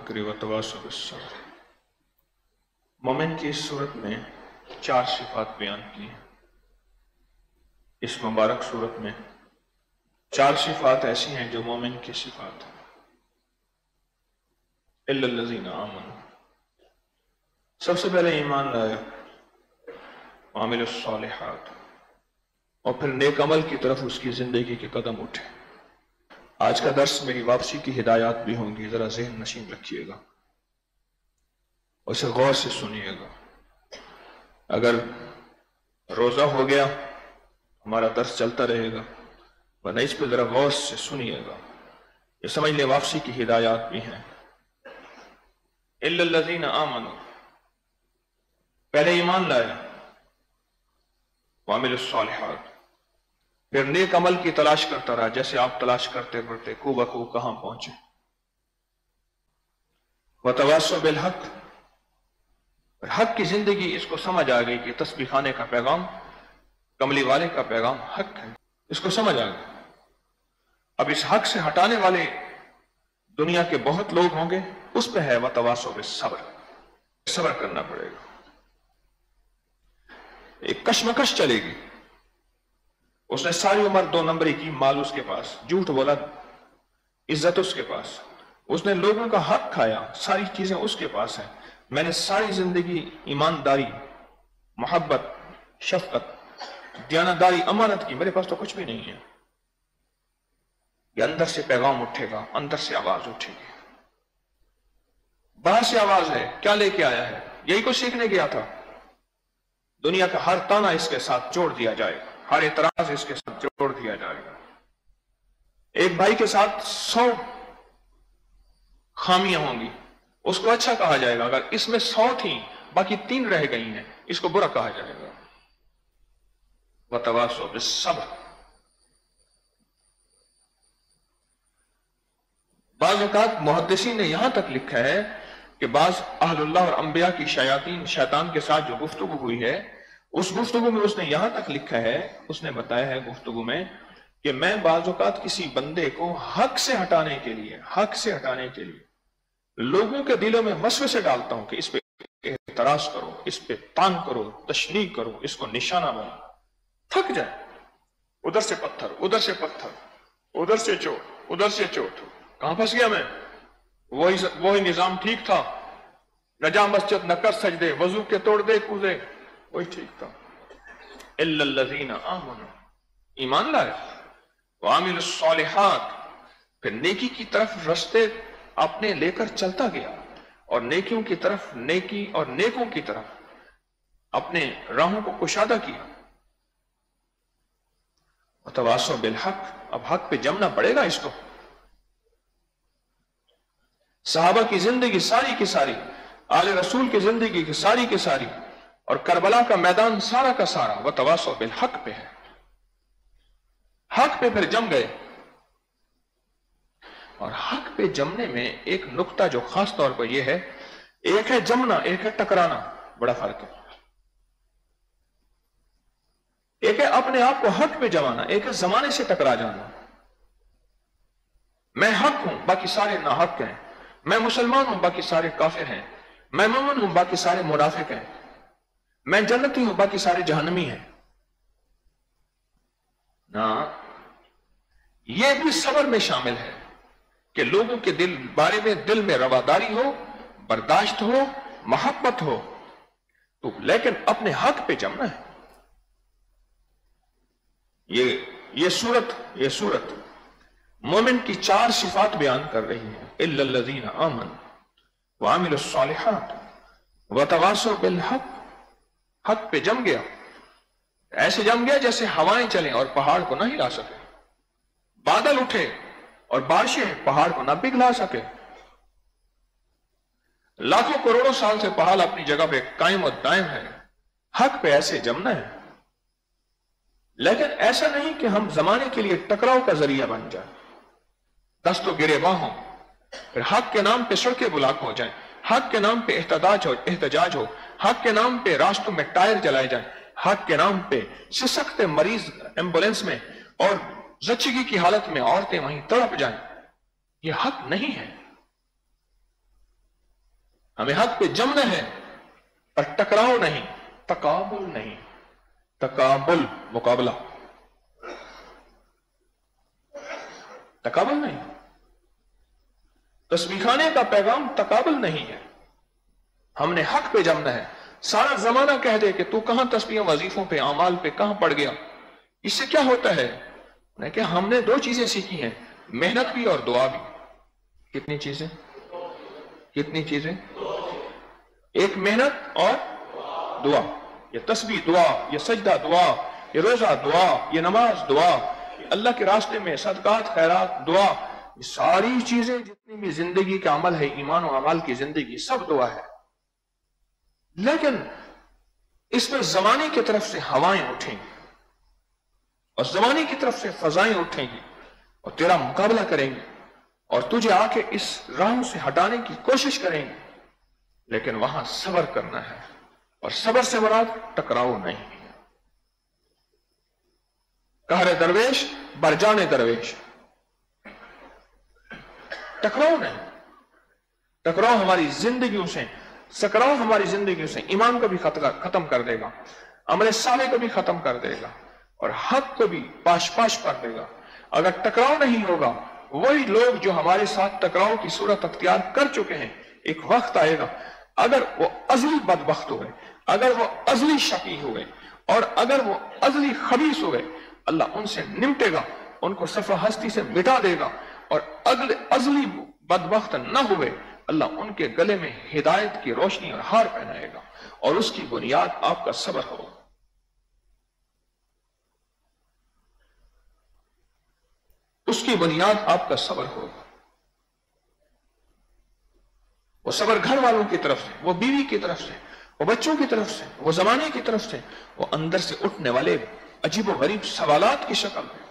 बिल्हक़्क़ि व तवासौ बिस्सब्र। मोमिन की इस सूरत में 4 सिफात बयान की हैं। इस मुबारक सूरत में 4 सिफात ऐसी हैं जो मोमिन की सिफात हैं। इल्लल्लज़ीना आमनू, सबसे पहले ईमान लाए, वामिलुस्सालिहात, और फिर नेक अमल की तरफ उसकी जिंदगी के कदम उठे। आज का दर्स मेरी वापसी की हिदायत भी होंगी, जरा ज़हन नशीन रखिएगा, उसे गौर से सुनिएगा। अगर रोजा हो गया हमारा दर्स चलता रहेगा, वरना इस पर जरा गौर से सुनिएगा। ये समझ ले वापसी की हिदायत भी हैं। इल्लल्लज़ीना आमनू, पहले ईमान लाया, वामिलुस्सालिहात, फिर नेक अमल की तलाश करता रहा, जैसे आप तलाश करते करते कूबकू कहां पहुंचे। वतवासौ बिलहक़, हक की जिंदगी इसको समझ आ गई कि तस्बीह खाने का पैगाम, कमली वाले का पैगाम हक है, इसको समझ आ गया। अब इस हक से हटाने वाले दुनिया के बहुत लोग होंगे, उस पे है वतवासौ बिस्सब्र, सब्र करना पड़ेगा। एक कशमकश चलेगी, उसने सारी उम्र 2 नंबरी की, माल उसके पास, झूठ बोला, इज्जत उसके पास, उसने लोगों का हक खाया, सारी चीजें उसके पास हैं। मैंने सारी जिंदगी ईमानदारी, मोहब्बत, शफकत, दयानतदारी, अमानत की, मेरे पास तो कुछ भी नहीं है। ये अंदर से पैगाम उठेगा, अंदर से आवाज उठेगी। बाहर से आवाज है, क्या लेके आया है? यही कुछ सीखने गया था। दुनिया का हर ताना इसके साथ जोड़ दिया जाएगा, हर एतराज इसके साथ जोड़ दिया जाएगा। एक भाई के साथ 100 खामियां होंगी, उसको अच्छा कहा जाएगा। अगर इसमें 100 थी, बाकी 3 रह गई हैं, इसको बुरा कहा जाएगा। वतवासौ बिस्सब्र, बाज़ औक़ात मुहद्दिसीन ने यहां तक लिखा है कि बाज़ अहलुल्लाह और अंबिया की शयातीन, शैतान के साथ जो गुफ्तगू हुई है, उस गुफ्तगू में उसने यहां तक लिखा है, उसने बताया है गुफ्तगू में कि मैं बाज़ औक़ात किसी बंदे को हक से हटाने के लिए लोगों के दिलों में वसवसे डालता हूं कि इस पे एतराज करो, इस पे तान करो, तशनीह करो, इसको निशाना बनो। थक जाए, उधर से पत्थर, उधर से पत्थर, उधर से चोट, उधर से चोट, कहां फंस गया मैं? वही निजाम ठीक था, न जा मस्जिद न कर सजदे, वजू के तोड़ दे कूदे, वही ठीक था। इल्लल्लज़ीना आमनू, ईमान लाया, वामिलुस्सालिहात, फिर नेकी की तरफ रास्ते अपने लेकर चलता गया, और नेकियों की तरफ, नेकी और नेकों की तरफ अपने राहों को कुशादा किया। वतवासौ बिलहक़, अब हक पे जमना पड़ेगा इसको। सहाबा की जिंदगी सारी की सारी, आले रसूल की जिंदगी की सारी, और करबला का मैदान सारा का सारा वतवासौ बिलहक़ पे है। हक पे फिर जम गए, और हक पे जमने में एक नुक्ता जो खास तौर पर यह है, एक है जमना, एक है टकराना, बड़ा फर्क है। एक है अपने आप को हक पे जमाना, एक है जमाने से टकरा जाना। मैं हक हूं, बाकी सारे नाहक हैं। मैं मुसलमान हूं, बाकी सारे काफिर हैं। मैं मोमिन हूं, बाकी सारे मुनाफिक हैं। मैं जन्नती हूं, बाकी सारे जहन्नमी हैं। ना, यह भी सब्र में शामिल है कि लोगों के बारे में दिल में रवादारी हो, बर्दाश्त हो, मोहब्बत हो, तो लेकिन अपने हक पे जमना है। ये सूरत मोमिन की 4 सिफात बयान कर रही है। इल्लल्लज़ीना आमनू व अमिलुस्सालिहात व तवासौ बिलहक़, हक पे जम गया, ऐसे जम गया जैसे हवाएं चलें और पहाड़ को ना हिला सके, बादल उठे और बारिशें पहाड़ को ना पिघला सके। लाखों करोड़ों साल से पहाड़ अपनी जगह पे कायम और दायम है। हक पे ऐसे जमना है, लेकिन ऐसा नहीं कि हम जमाने के लिए टकराव का जरिया बन जाए, दस्तों गिरेबां हो, फिर हक के नाम पे सड़कें ब्लॉक हो जाए, हक के नाम पे एहतजाज हो, हक के नाम पे रास्तों में टायर जलाए जाए, हक के नाम पे सिसकते मरीज एम्बुलेंस में और जच्चगी की हालत में औरतें वहीं तड़प जाएं। यह हक नहीं है। हमें हक पे जमना है, पर टकराव नहीं, तकाबुल नहीं। तकाबुल मुकाबला, तकाबुल नहीं। तस्बीह खाने का पैगाम तकाबुल नहीं है। हमने हक पे जमना है। सारा जमाना कह दे कि तू कहां तस्बीह वजीफों पे अमाल पे कहां पड़ गया, इससे क्या होता है? मैं क्या, हमने दो चीजें सीखी हैं, मेहनत भी और दुआ भी। कितनी चीजें? कितनी चीजें? एक मेहनत और दुआ। ये तस्बीह दुआ, ये सजदा दुआ, ये रोजा दुआ, ये नमाज दुआ, ये अल्लाह के रास्ते में सदकात खैरात दुआ, ये सारी चीजें जितनी भी जिंदगी का अमल है, ईमान और अमल की जिंदगी, सब दुआ है। लेकिन इसमें जमाने की तरफ से हवाएं उठेंगी और जमाने की तरफ से फजाएं उठेंगी और तेरा मुकाबला करेंगे और तुझे आके इस राह से हटाने की कोशिश करेंगे। लेकिन वहां सब्र करना है, और सब्र से मुराद टकराव नहीं है। कहरे दरवेश बरजाने दरवेश, टकराव नहीं। टकराव हमारी जिंदगियों से, सकराव हमारी जिंदगी से ईमान को भी खत्म कर देगा, अमल साले को भी खत्म कर देगा और हक को भी पाश पाश कर देगा। अगर टकराव नहीं होगा, वही लोग जो हमारे साथ टकराव की सूरत अख्तियार कर चुके हैं, एक वक्त आएगा अगर वो अजली बदबख्त हुए, अगर वो अजली शकी हुए और अगर वो अजली खबीस हुए, अल्लाह उनसे निमटेगा, उनको सफा हस्ती से मिटा देगा। और अगले अजली बदबख्त न हुए, अल्लाह उनके गले में हिदायत की रोशनी और हार पहनाएगा, और उसकी बुनियाद आपका सब्र होगा। उसकी बुनियाद आपका सब्र होगा। वो सब्र घर वालों की तरफ से, वो बीवी की तरफ से, वो बच्चों की तरफ से, वो जमाने की तरफ से, वो अंदर से उठने वाले अजीब व गरीब सवालात की शक्ल में,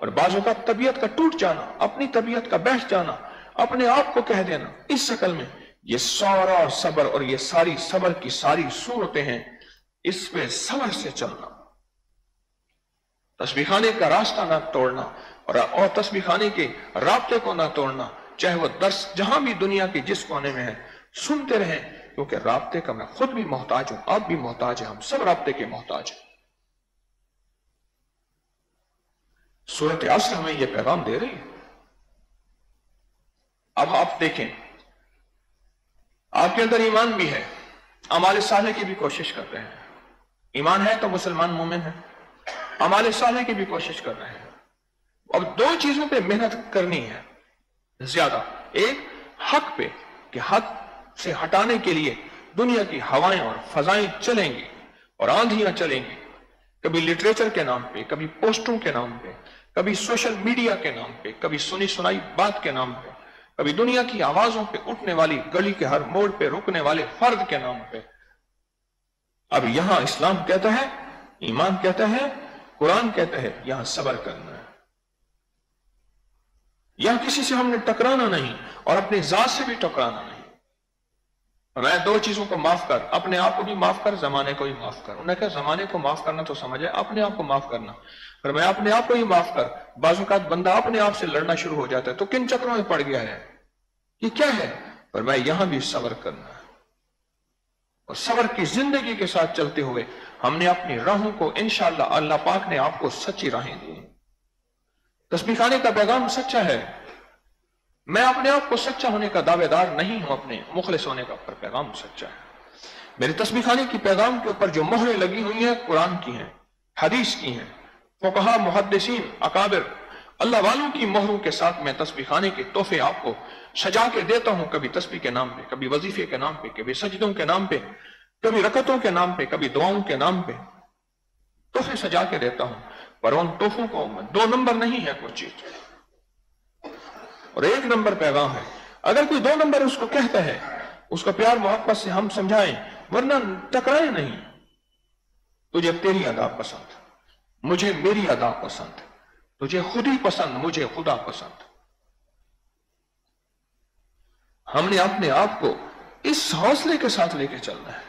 और बाजों का तबीयत का टूट जाना, अपनी तबीयत का बैठ जाना, अपने आप को कह देना, इस शक्ल में। ये सारा सब्र और ये सारी सब्र की सारी सूरतें हैं, इसमें सब्र से चलना, तस्बीह खाने का रास्ता ना तोड़ना और तस्बीह खाने के राब्ते को ना तोड़ना। चाहे वो दर्स जहां भी दुनिया के जिस कोने में है, सुनते रहें, क्योंकि राब्ते का मैं खुद भी मोहताज हूं, आप भी मोहताज हैं, हम सब राब्ते के मोहताज हैं। सूरत असर हमें यह पैगाम दे रही है। अब आप देखें, आपके अंदर ईमान भी है, अमाल साले की भी कोशिश कर रहे हैं। ईमान है तो मुसलमान मोमिन है, अमाल साले की भी कोशिश कर रहे हैं। अब दो चीजों पे मेहनत करनी है ज्यादा। एक हक पे, कि हक से हटाने के लिए दुनिया की हवाएं और फजाएं चलेंगी और आंधियां चलेंगी, कभी लिटरेचर के नाम पे, कभी पोस्टरों के नाम पे, कभी सोशल मीडिया के नाम पे, कभी सुनी सुनाई बात के नाम पे, कभी दुनिया की आवाजों पे उठने वाली, गली के हर मोड़ पे रुकने वाले फर्द के नाम पे। अब यहां इस्लाम कहता है, ईमान कहता है, कुरान कहता है, यहां सब्र करना है। यहां किसी से हमने टकराना नहीं और अपनी जात से भी टकराना नहीं। मैं दो चीजों को माफ कर, अपने आप को भी माफ कर, जमाने को भी माफ कर। उन्होंने कहा जमाने को माफ करना तो समझे, अपने आप को माफ करना। पर मैं अपने आप को ही माफ कर, बाज़-औक़ात बंदा अपने आप से लड़ना शुरू हो जाता है, तो किन चक्रों में पड़ गया है, ये क्या है? पर मैं यहां भी सब्र करना है, और सब्र की जिंदगी के साथ चलते हुए हमने अपनी राहों को इंशाअल्लाह, अल्लाह पाक ने आपको सच्ची राहें दी। तस्बीह खाने का पैगाम सच्चा है। मैं अपने आप को सच्चा होने का दावेदार नहीं हूं, अपने मुखलिस होने का, पर पैगाम सच्चा है। मेरे तस्बीह खाने की पैगाम के ऊपर जो मोहरें लगी हुई हैं, कुरान की हैं, हदीस की हैं, फुक़हा, मुहद्दिसीन, अकाबिर, अल्लाह वालों की मोहरों के साथ मैं तस्बीह खाने के तोहफे आपको सजा के देता हूं। कभी तस्बीह के नाम पे, कभी वजीफे के नाम पे, कभी सजदों के नाम पे, कभी रकतों के नाम पे, कभी दुआओं के नाम पे तोहफे सजा के देता हूं। पर उन तोहफों को दो नंबर नहीं है कुछ चीज, और एक नंबर पैगाम है। अगर कोई दो नंबर उसको कहता है, उसको प्यार मोहब्बत से हम समझाएं, वरना टकराए नहीं। तुझे तेरी अदा पसंद, मुझे मेरी अदा पसंद, तुझे खुद ही पसंद, मुझे खुदा पसंद। हमने अपने आप को इस हौसले के साथ लेके चलना है,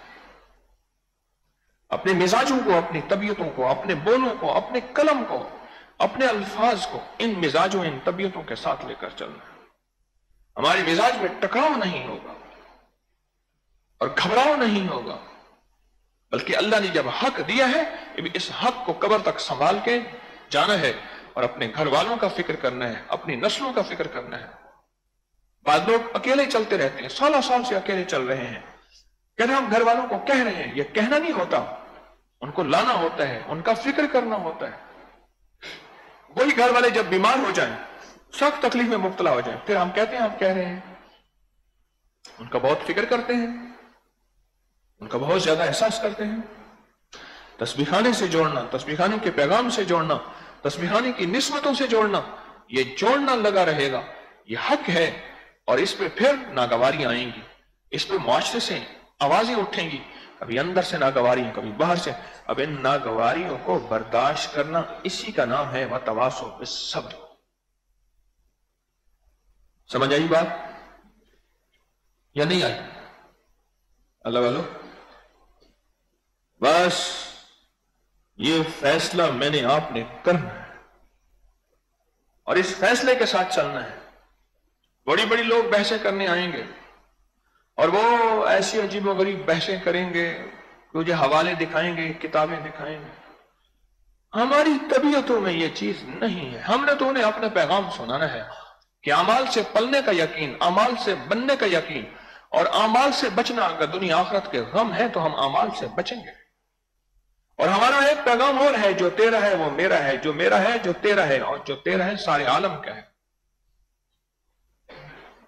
अपने मिजाजों को, अपनी तबीयतों को, अपने बोलों को, अपने कलम को, अपने अल्फाज को इन मिजाजों, इन तबीयतों के साथ लेकर चलना है। हमारे मिजाज में टकराव नहीं होगा, اور گھبراؤ نہیں ہوگا، بلکہ اللہ نے جب حق دیا ہے اس حق کو قبر تک سنبھال کے جانا ہے اور اپنے گھر والوں کا فکر کرنا ہے، اپنی نسلوں کا فکر کرنا ہے۔ بعض لوگ اکیلے چلتے رہتے ہیں، 16 سال سے اکیلے چل رہے ہیں، کہتے ہیں ہم گھر والوں کو کہہ رہے ہیں، یہ کہنا نہیں ہوتا، ان کو لانا ہوتا ہے، ان کا فکر کرنا ہوتا ہے۔ وہی گھر والے جب بیمار ہو جائیں، سخت تکلیف میں مبتلا ہو جائیں، پھر ہم کہتے ہیں ہم کہہ رہے ہیں، ان کا بہت فکر کرتے ہیں، ان کا بہت زیادہ احساس کرتے ہیں۔ تسبیح خانے سے جوڑنا، تسبیح خانے کے پیغام سے جوڑنا، تسبیح خانے کی نسبتوں سے جوڑنا، یہ جوڑنا لگا رہے گا، یہ حق ہے، اور اس پہ پھر ناگواریاں آئیں گی، اس پہ معاشرے سے آوازیں اٹھیں گی، کبھی اندر سے ناگواریاں، کبھی باہر سے۔ اب ان ناگواریوں کو برداشت کرنا، اسی کا نام ہے وتواصوا بالصبر۔ سمجھ آئی بات یا نہیں آئی؟ اللہ والو، بس یہ فیصلہ میں نے آپ نے کرنا ہے اور اس فیصلے کے ساتھ چلنا ہے۔ بڑی بڑی لوگ بحثیں کرنے آئیں گے اور وہ ایسی عجیب و غریب بحثیں کریں گے، مجھے حوالے دکھائیں گے، کتابیں دکھائیں گے۔ ہماری طبیعتوں میں یہ چیز نہیں ہے، ہم نے تو انہیں اپنا پیغام سنانا ہے کہ اعمال سے پلنے کا یقین، اعمال سے بننے کا یقین، اور اعمال سے بچنا۔ اگر دنیا آخرت کے غم ہے تو ہم اعمال سے بچیں گے۔ اور ہمارا ایک پیغام اور ہے، جو تیرا ہے وہ میرا ہے، جو میرا ہے جو تیرا ہے، اور جو تیرا ہے سارے عالم کا ہے۔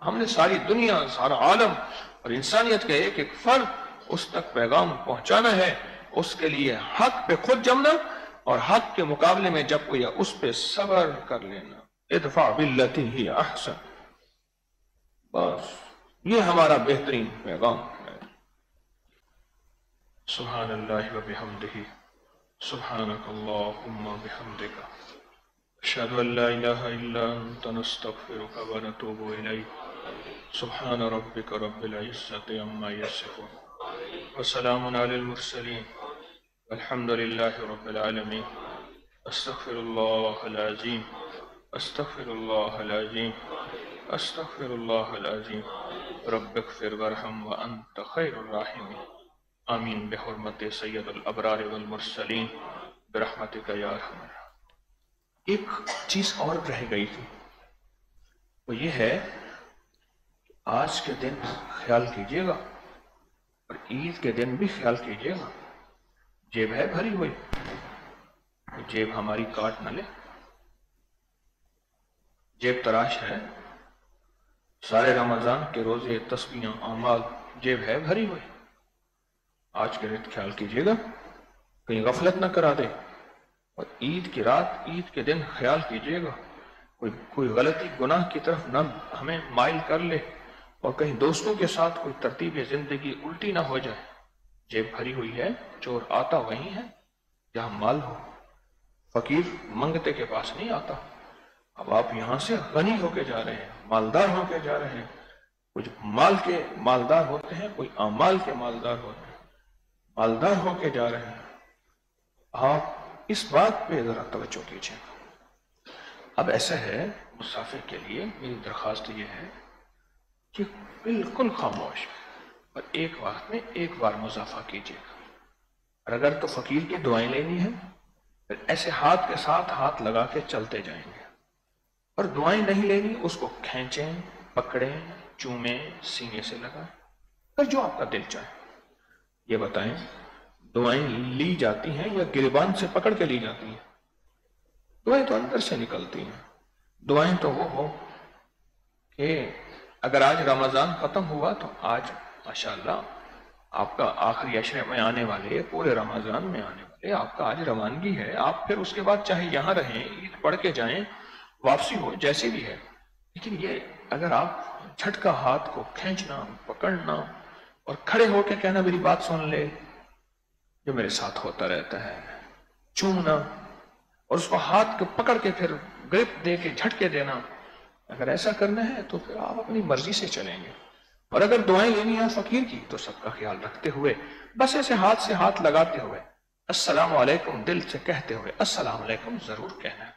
ہم نے ساری دنیا، سارا عالم اور انسانیت کے ایک ایک فرد اس تک پیغام پہنچانا ہے۔ اس کے لیے حق پہ خود جمنا، اور حق کے مقابلے میں جب کوئی اس پہ صبر کر لینا۔ ادفع باللتی ہی احسن، بس یہ ہمارا بہترین پیغام ہے۔ سبحان اللہ و بحمدہ، سبحانک اللہم و بحمدک، اشہد ان لا الہ الا انت نستغفرک و نتوب الیک۔ سبحان ربک رب العزت عما یصفون، وسلام علی المرسلین، والحمد للہ رب العالمین۔ استغفر اللہ العظیم، استغفر اللہ العظیم، استغفر اللہ العظیم۔ رب اغفر وارحم وانت خیر الراحمین، آمین بحرمت سید الابرار والمرسلین برحمتک یا ارحم الراحمین۔ ایک چیز اور رہ گئی تھی، وہ یہ ہے، آج کے دن خیال کیجئے گا اور عید کے دن بھی خیال کیجئے گا، جیب ہے بھری ہوئی، جیب ہماری کاٹ نہ لے، جیب تراش ہے، سارے رمضان کے روزے، تسبیحاں، اعمال، جیب ہے بھری ہوئی۔ آج کے دن خیال کیجئے گا کہیں غفلت نہ کرا دے، اور عید کی رات، عید کے دن خیال کیجئے گا کوئی غلطی، گناہ کی طرف نہ ہمیں مائل کر لے، اور کہیں دوستوں کے ساتھ کوئی ترتیب زندگی الٹی نہ ہو جائے۔ جیب بھری ہوئی ہے، چور آتا وہیں ہے جہاں مال ہو، فقیر منگتے کے پاس نہیں آتا۔ اب آپ یہاں سے غنی ہو کے جا رہے ہیں، مالدار ہو کے جا رہے ہیں، کچھ مال کے مالدار ہوتے ہیں، کوئی اعمال کے مالدار ہوتے ہیں، مالدار ہو کے جا رہے ہیں۔ آپ اس بات پہ ذرا توجہ کیجیے۔ اب ایسا ہے، مسافر کے لیے میری درخواست یہ ہے کہ بالکل خاموش اور ایک وقت میں ایک بار مضافہ کیجیے گا، اور اگر تو فقیر کی دعائیں لینی ہیں پھر ایسے ہاتھ کے ساتھ ہاتھ لگا کے چلتے جائیں گے، اور دعائیں نہیں لینی اس کو کھینچیں، پکڑیں، چومیں، سینے سے لگائیں، اور جو آپ کا دل چاہے۔ یہ بتائیں، دعائیں لی جاتی ہیں یا گریبان سے پکڑ کے لی جاتی ہیں؟ دعائیں تو اندر سے نکلتی ہیں۔ دعائیں تو وہ ہو کہ اگر آج رمضان ختم ہوا تو آج ماشاءاللہ آپ کا آخری عشرے میں آنے والے، پورے رمضان میں آنے والے، آپ کا آج روانگی ہے، آپ پھر اس کے بعد چاہے یہاں رہیں، عید پڑھ کے جائیں، واپسی ہو، جیسی بھی ہے، لیکن یہ اگر آپ جھٹکا ہاتھ کو کھینچنا، پکڑنا اور کھڑے ہو کے کہنا میری بات سن لے، جو میرے ساتھ ہوتا رہتا ہے، چومنا اور اس کو ہاتھ کو پکڑ کے پھر گرپ دے کے جھٹکے دینا، اگر ایسا کرنا ہے تو پھر آپ اپنی مرضی سے چلیں گے۔ اور اگر دعائیں لینی ہیں فقیر کی تو سب کا خیال رکھتے ہوئے، بس ایسے ہاتھ سے ہاتھ لگاتے ہوئے، السلام علیکم دل سے کہتے ہوئے السلام علیکم ضرور کہنا ہے۔